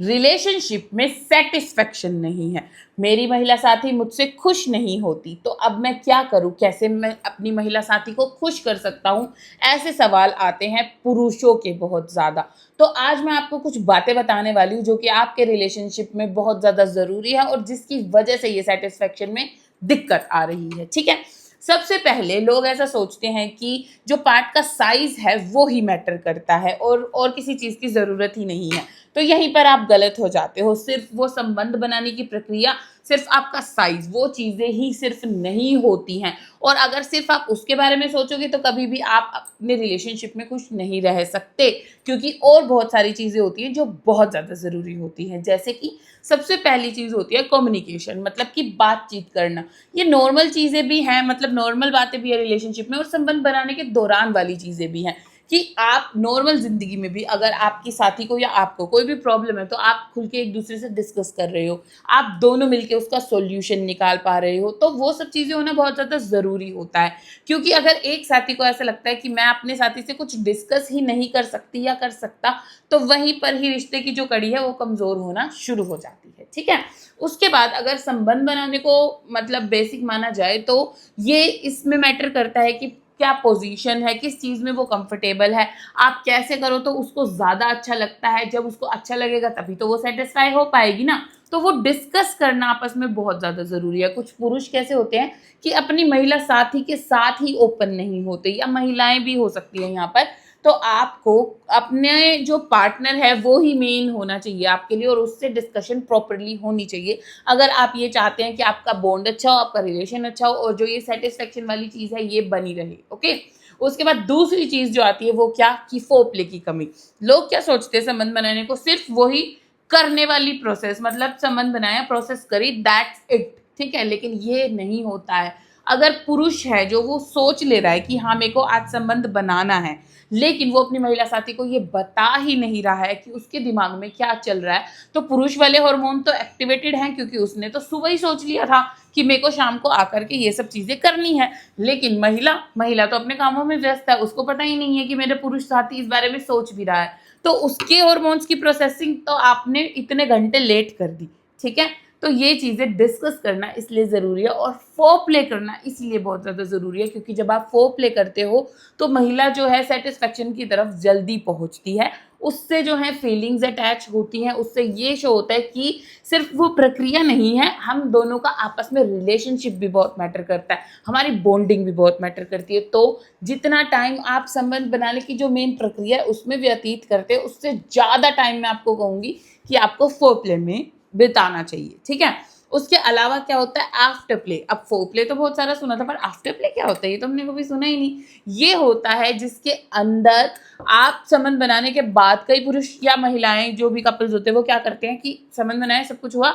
Relationship में satisfaction नहीं है, मेरी महिला साथी मुझसे खुश नहीं होती, तो अब मैं क्या करूं, कैसे मैं अपनी महिला साथी को खुश कर सकता हूं, ऐसे सवाल आते हैं पुरुषों के बहुत ज़्यादा। तो आज मैं आपको कुछ बातें बताने वाली हूँ जो कि आपके रिलेशनशिप में बहुत ज़्यादा ज़रूरी है और जिसकी वजह से ये सेटिस्फेक्शन में दिक्कत आ रही है। ठीक है, सबसे पहले लोग ऐसा सोचते हैं कि जो पार्ट का साइज है वो ही मैटर करता है और किसी चीज़ की ज़रूरत ही नहीं है। तो यहीं पर आप गलत हो जाते हो। सिर्फ वो संबंध बनाने की प्रक्रिया, सिर्फ आपका साइज, वो चीज़ें ही सिर्फ नहीं होती हैं। और अगर सिर्फ आप उसके बारे में सोचोगे तो कभी भी आप अपने रिलेशनशिप में खुश नहीं रह सकते, क्योंकि और बहुत सारी चीज़ें होती हैं जो बहुत ज़्यादा ज़रूरी होती हैं। जैसे कि सबसे पहली चीज़ होती है कम्युनिकेशन, मतलब कि बातचीत करना। ये नॉर्मल चीज़ें भी हैं, मतलब नॉर्मल बातें भी है रिलेशनशिप में, और संबंध बनाने के दौरान वाली चीज़ें भी हैं कि आप नॉर्मल ज़िंदगी में भी अगर आपकी साथी को या आपको कोई भी प्रॉब्लम है तो आप खुल के एक दूसरे से डिस्कस कर रहे हो, आप दोनों मिलके उसका सॉल्यूशन निकाल पा रहे हो, तो वो सब चीज़ें होना बहुत ज़्यादा ज़रूरी होता है। क्योंकि अगर एक साथी को ऐसा लगता है कि मैं अपने साथी से कुछ डिस्कस ही नहीं कर सकती या कर सकता, तो वहीं पर ही रिश्ते की जो कड़ी है वो कमज़ोर होना शुरू हो जाती है। ठीक है, उसके बाद अगर संबंध बनाने को मतलब बेसिक माना जाए तो ये इसमें मैटर करता है कि क्या पोजीशन है, किस चीज़ में वो कंफर्टेबल है, आप कैसे करो तो उसको ज़्यादा अच्छा लगता है। जब उसको अच्छा लगेगा तभी तो वो सेटिस्फाई हो पाएगी ना। तो वो डिस्कस करना आपस में बहुत ज़्यादा ज़रूरी है। कुछ पुरुष कैसे होते हैं कि अपनी महिला साथी के साथ ही ओपन नहीं होते, या महिलाएं भी हो सकती हैं यहाँ पर। तो आपको अपने जो पार्टनर है वो ही मेन होना चाहिए आपके लिए, और उससे डिस्कशन प्रॉपरली होनी चाहिए अगर आप ये चाहते हैं कि आपका बॉन्ड अच्छा हो, आपका रिलेशन अच्छा हो, और जो ये सेटिस्फेक्शन वाली चीज़ है ये बनी रहे। ओके, उसके बाद दूसरी चीज़ जो आती है वो क्या, कि फोरप्ले की कमी। लोग क्या सोचते हैं संबंध बनाने को सिर्फ वही करने वाली प्रोसेस, मतलब संबंध बनाया, प्रोसेस करी, दैट्स इट। ठीक है, लेकिन ये नहीं होता है। अगर पुरुष है जो वो सोच ले रहा है कि हाँ मेरे को आज संबंध बनाना है, लेकिन वो अपनी महिला साथी को ये बता ही नहीं रहा है कि उसके दिमाग में क्या चल रहा है, तो पुरुष वाले हार्मोन तो एक्टिवेटेड हैं, क्योंकि उसने तो सुबह ही सोच लिया था कि मेरे को शाम को आकर के ये सब चीज़ें करनी है। लेकिन महिला महिला तो अपने कामों में व्यस्त है, उसको पता ही नहीं है कि मेरे पुरुष साथी इस बारे में सोच भी रहा है, तो उसके हार्मोन्स की प्रोसेसिंग तो आपने इतने घंटे लेट कर दी। ठीक है, तो ये चीज़ें डिस्कस करना इसलिए ज़रूरी है, और फोरप्ले करना इसलिए बहुत ज़्यादा ज़रूरी है, क्योंकि जब आप फोरप्ले करते हो तो महिला जो है सेटिस्फेक्शन की तरफ जल्दी पहुंचती है, उससे जो है फीलिंग्स अटैच होती हैं, उससे ये शो होता है कि सिर्फ वो प्रक्रिया नहीं है, हम दोनों का आपस में रिलेशनशिप भी बहुत मैटर करता है, हमारी बॉन्डिंग भी बहुत मैटर करती है। तो जितना टाइम आप संबंध बनाने की जो मेन प्रक्रिया है उसमें व्यतीत करते हैं, उससे ज़्यादा टाइम मैं आपको कहूँगी कि आपको फोरप्ले में बिताना चाहिए। ठीक है, उसके अलावा क्या होता है, आफ्टर प्ले। अब फोरप्ले तो बहुत सारा सुना था, पर आफ्टर प्ले क्या होता है ये तो हमने कभी सुना ही नहीं। ये होता है जिसके अंदर आप संबंध बनाने के बाद, कई पुरुष या महिलाएं जो भी कपल्स होते हैं वो क्या करते हैं कि संबंध बनाए, सब कुछ हुआ,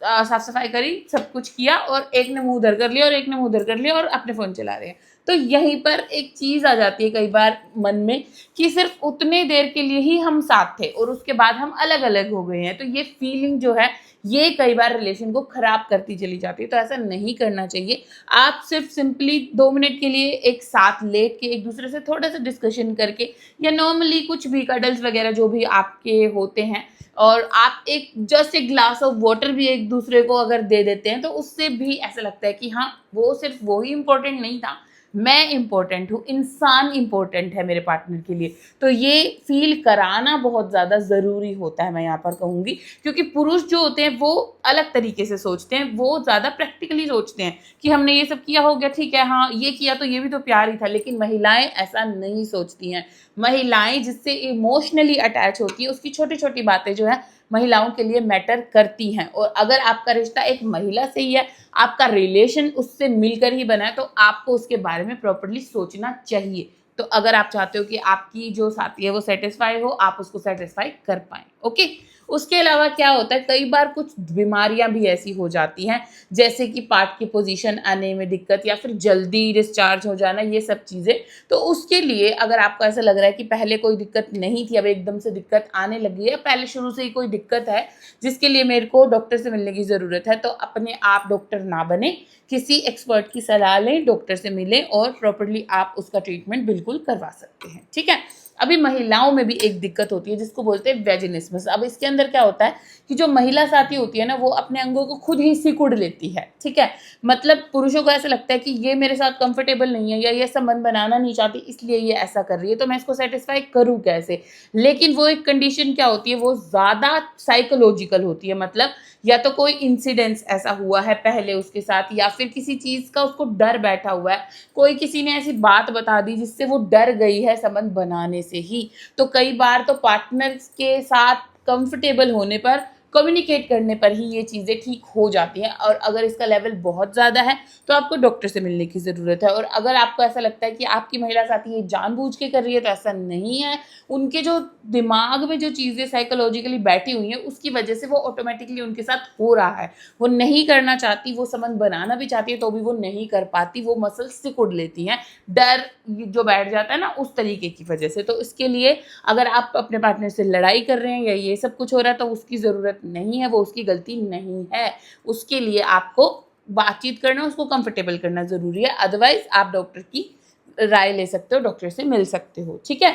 साफ सफाई करी, सब कुछ किया, और एक ने मुंह उधर कर लिया और एक ने मुंह उधर कर लिया और अपने फोन चला रहे हैं। तो यहीं पर एक चीज आ जाती है कई बार मन में कि सिर्फ उतने देर के लिए ही हम साथ थे और उसके बाद हम अलग अलग हो गए हैं। तो ये फीलिंग जो है ये कई बार रिलेशन को खराब करती चली जाती है। तो ऐसा नहीं करना चाहिए। आप सिर्फ सिंपली 2 मिनट के लिए एक साथ लेट के एक दूसरे से थोड़ा सा डिस्कशन करके, या नॉर्मली कुछ भी कडल्स वगैरह जो भी आपके होते हैं, और आप एक जस्ट एक ग्लास ऑफ वाटर भी एक दूसरे को अगर दे देते हैं, तो उससे भी ऐसा लगता है कि हाँ वो सिर्फ वो ही इम्पोर्टेंट नहीं था, मैं इम्पोर्टेंट हूँ, इंसान इम्पोर्टेंट है मेरे पार्टनर के लिए। तो ये फील कराना बहुत ज़्यादा ज़रूरी होता है, मैं यहाँ पर कहूँगी। क्योंकि पुरुष जो होते हैं वो अलग तरीके से सोचते हैं, वो ज़्यादा प्रैक्टिकली सोचते हैं कि हमने ये सब किया, हो गया, ठीक है, हाँ ये किया तो ये भी तो प्यार ही था। लेकिन महिलाएं ऐसा नहीं सोचती हैं। महिलाएं जिससे इमोशनली अटैच होती है, उसकी छोटी छोटी बातें जो है महिलाओं के लिए मैटर करती हैं। और अगर आपका रिश्ता एक महिला से ही है, आपका रिलेशन उससे मिलकर ही बना है, तो आपको उसके बारे में प्रॉपर्ली सोचना चाहिए। तो अगर आप चाहते हो कि आपकी जो साथी है वो सेटिस्फाई हो, आप उसको सेटिस्फाई कर पाए। ओके, उसके अलावा क्या होता है, कई बार कुछ बीमारियां भी ऐसी हो जाती हैं, जैसे कि पार्ट की पोजीशन आने में दिक्कत, या फिर जल्दी डिस्चार्ज हो जाना, ये सब चीज़ें। तो उसके लिए अगर आपको ऐसा लग रहा है कि पहले कोई दिक्कत नहीं थी, अब एकदम से दिक्कत आने लगी है, पहले शुरू से ही कोई दिक्कत है जिसके लिए मेरे को डॉक्टर से मिलने की ज़रूरत है, तो अपने आप डॉक्टर ना बने, किसी एक्सपर्ट की सलाह लें, डॉक्टर से मिलें, और प्रॉपर्ली आप उसका ट्रीटमेंट बिल्कुल करवा सकते हैं। ठीक है, अभी महिलाओं में भी एक दिक्कत होती है जिसको बोलते हैं वेजिनिस्मस। अब इसके अंदर क्या होता है कि जो महिला साथी होती है ना, वो अपने अंगों को खुद ही सिकुड़ लेती है, ठीक है। मतलब पुरुषों को ऐसा लगता है कि ये मेरे साथ कंफर्टेबल नहीं है या ये संबंध बनाना नहीं चाहती, इसलिए ये ऐसा कर रही है, तो मैं इसको सेटिस्फाई करूँ कैसे। लेकिन वो एक कंडीशन क्या होती है, वो ज़्यादा साइकोलॉजिकल होती है। मतलब या तो कोई इंसिडेंस ऐसा हुआ है पहले उसके साथ, या फिर किसी चीज़ का उसको डर बैठा हुआ है, कोई किसी ने ऐसी बात बता दी जिससे वो डर गई है संबंध बनाने से ही। तो कई बार तो पार्टनर के साथ कंफर्टेबल होने पर, कम्युनिकेट करने पर ही ये चीज़ें ठीक हो जाती हैं। और अगर इसका लेवल बहुत ज़्यादा है तो आपको डॉक्टर से मिलने की ज़रूरत है। और अगर आपको ऐसा लगता है कि आपकी महिला साथी ये जानबूझ के कर रही है, तो ऐसा नहीं है। उनके जो दिमाग में जो चीज़ें साइकोलॉजिकली बैठी हुई हैं, उसकी वजह से वो ऑटोमेटिकली उनके साथ हो रहा है। वो नहीं करना चाहती, वो संबंध बनाना भी चाहती है तो भी वो नहीं कर पाती, वो मसल सिकुड़ लेती हैं, डर जो बैठ जाता है ना उस तरीके की वजह से। तो इसके लिए अगर आप अपने पार्टनर से लड़ाई कर रहे हैं या ये सब कुछ हो रहा है, तो उसकी ज़रूरत नहीं है, वो उसकी गलती नहीं है। उसके लिए आपको बातचीत करना, उसको कंफर्टेबल करना ज़रूरी है। अदरवाइज आप डॉक्टर की राय ले सकते हो, डॉक्टर से मिल सकते हो, ठीक है।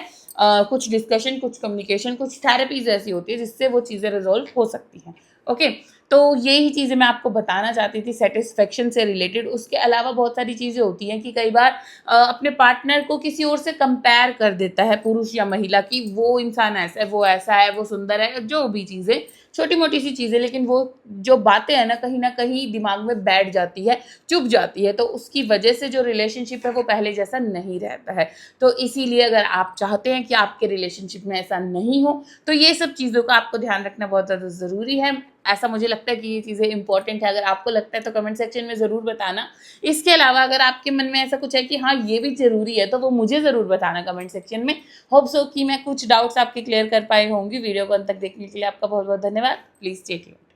कुछ डिस्कशन, कुछ कम्युनिकेशन, कुछ थेरेपीज ऐसी होती है जिससे वो चीज़ें रिजॉल्व हो सकती हैं। ओके, तो यही चीज़ें मैं आपको बताना चाहती थी सेटिस्फेक्शन से रिलेटेड। उसके अलावा बहुत सारी चीज़ें होती हैं कि कई बार अपने पार्टनर को किसी और से कंपेयर कर देता है पुरुष या महिला, की वो इंसान ऐसा है, वो सुंदर है, जो भी चीज़ें, छोटी मोटी सी चीज़ें, लेकिन वो जो बातें हैं ना कहीं दिमाग में बैठ जाती है, चुभ जाती है, तो उसकी वजह से जो रिलेशनशिप है वो पहले जैसा नहीं रहता है। तो इसीलिए अगर आप चाहते हैं कि आपके रिलेशनशिप में ऐसा नहीं हो, तो ये सब चीज़ों का आपको ध्यान रखना बहुत ज़्यादा ज़रूरी है। ऐसा मुझे लगता है कि ये चीज़ें इंपॉर्टेंट है। अगर आपको लगता है तो कमेंट सेक्शन में ज़रूर बताना। इसके अलावा अगर आपके मन में ऐसा कुछ है कि हाँ ये भी ज़रूरी है, तो वो मुझे ज़रूर बताना कमेंट सेक्शन में। होप सो कि मैं कुछ डाउट्स आपके क्लियर कर पाई होंगी। वीडियो को अंत तक देखने के लिए आपका बहुत बहुत धन्यवाद। Please stay tuned.